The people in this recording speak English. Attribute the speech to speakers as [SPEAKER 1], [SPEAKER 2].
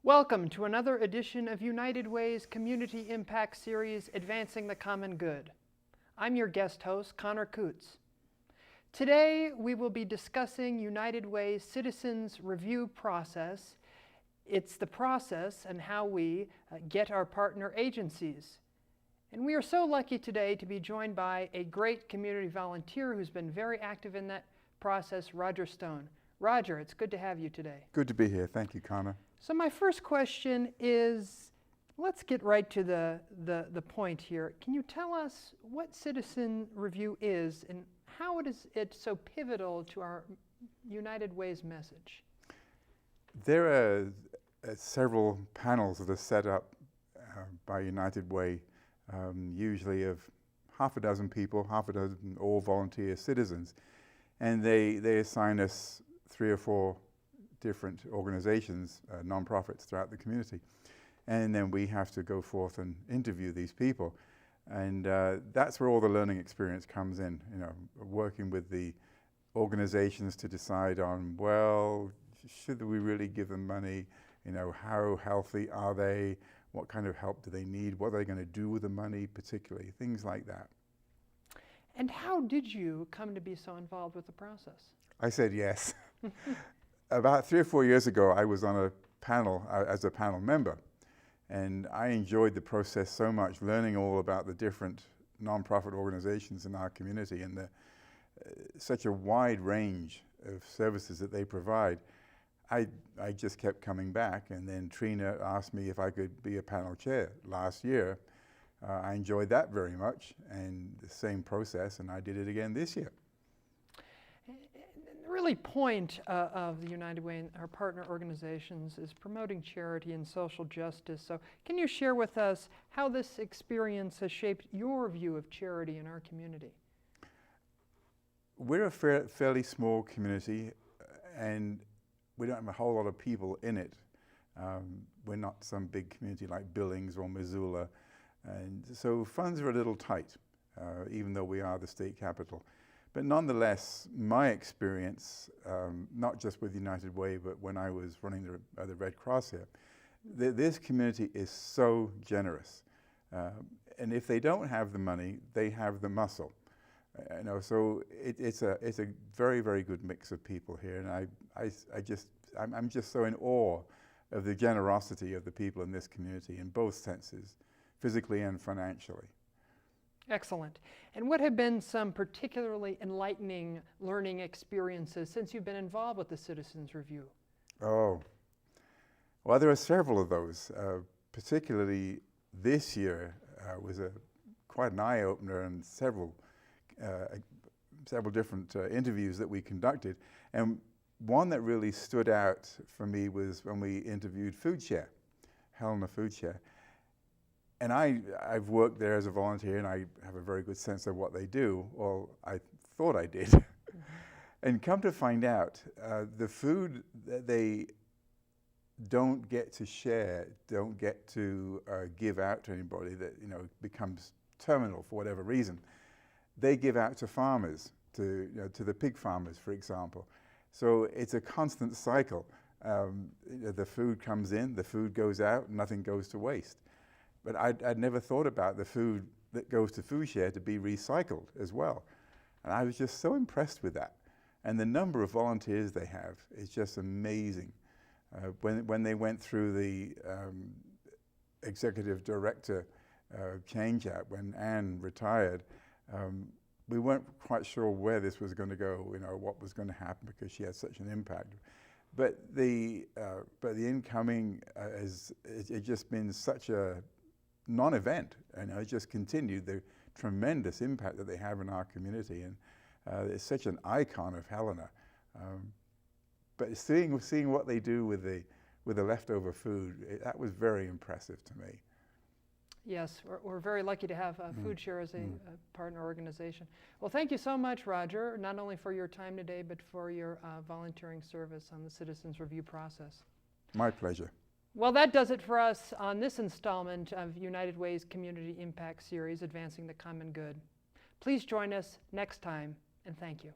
[SPEAKER 1] Welcome to another edition of United Way's Community Impact Series, Advancing the Common Good. I'm your guest host, Connor Coots. Today, we will be discussing United Way's Citizens Review process. It's the process and how we get our partner agencies. And we are so lucky today to be joined by a great community volunteer who's been very active in that process, Roger Stone. Roger, it's good to have you today.
[SPEAKER 2] Good to be here. Thank you, Connor.
[SPEAKER 1] So my first question is, let's get right to the point here. Can you tell us what Citizen Review is and how is it so pivotal to our United Way's message?
[SPEAKER 2] There are several panels that are set up by United Way, usually of half a dozen people, half a dozen all volunteer citizens. And they assign us 3 or 4 different organizations, nonprofits throughout the community. And then we have to go forth and interview these people. And that's where all the learning experience comes in, working with the organizations to decide on, well, should we really give them money? How healthy are they? What kind of help do they need? What are they going to do with the money, particularly? Things like that.
[SPEAKER 1] And how did you come to be so involved with the process?
[SPEAKER 2] I said yes. About 3 or 4 years ago, I was on a panel as a panel member, and I enjoyed the process so much, learning all about the different nonprofit organizations in our community and such a wide range of services that they provide. I just kept coming back, and then Trina asked me if I could be a panel chair last year. I enjoyed that very much, and the same process, and I did it again this year.
[SPEAKER 1] The really point of the United Way and our partner organizations is promoting charity and social justice. So can you share with us how this experience has shaped your view of charity in our community?
[SPEAKER 2] We're a fairly small community, and we don't have a whole lot of people in it. We're not some big community like Billings or Missoula, and so funds are a little tight, even though we are the state capital. But nonetheless, my experience, not just with United Way, but when I was running the Red Cross here, this community is so generous. And if they don't have the money, they have the muscle. So it's a very, very good mix of people here. And I'm just so in awe of the generosity of the people in this community in both senses, physically and financially.
[SPEAKER 1] Excellent. And what have been some particularly enlightening learning experiences since you've been involved with the Citizens Review?
[SPEAKER 2] Oh, well, there are several of those. Particularly this year was quite an eye-opener, and several different interviews that we conducted. And one that really stood out for me was when we interviewed Foodshare, Helena Foodshare. And I've worked there as a volunteer, and I have a very good sense of what they do. Well, I thought I did. Mm-hmm. And come to find out, the food that they don't get to share, don't get to give out to anybody that becomes terminal for whatever reason, they give out to farmers, to the pig farmers, for example. So it's a constant cycle. The food comes in, the food goes out, nothing goes to waste. But I'd never thought about the food that goes to Foodshare to be recycled as well. And I was just so impressed with that. And the number of volunteers they have is just amazing. When they went through the executive director change-out, when Anne retired, we weren't quite sure where this was going to go, what was going to happen, because she had such an impact. But the incoming it's just been such a non-event, and it just continued the tremendous impact that they have in our community, and it's such an icon of Helena. But seeing what they do with the leftover food, that was very impressive to me.
[SPEAKER 1] Yes, we're very lucky to have Foodshare as a partner organization. Well, thank you so much, Roger, not only for your time today, but for your volunteering service on the Citizens Review process.
[SPEAKER 2] My pleasure.
[SPEAKER 1] Well, that does it for us on this installment of United Way's Community Impact Series, Advancing the Common Good. Please join us next time, and thank you.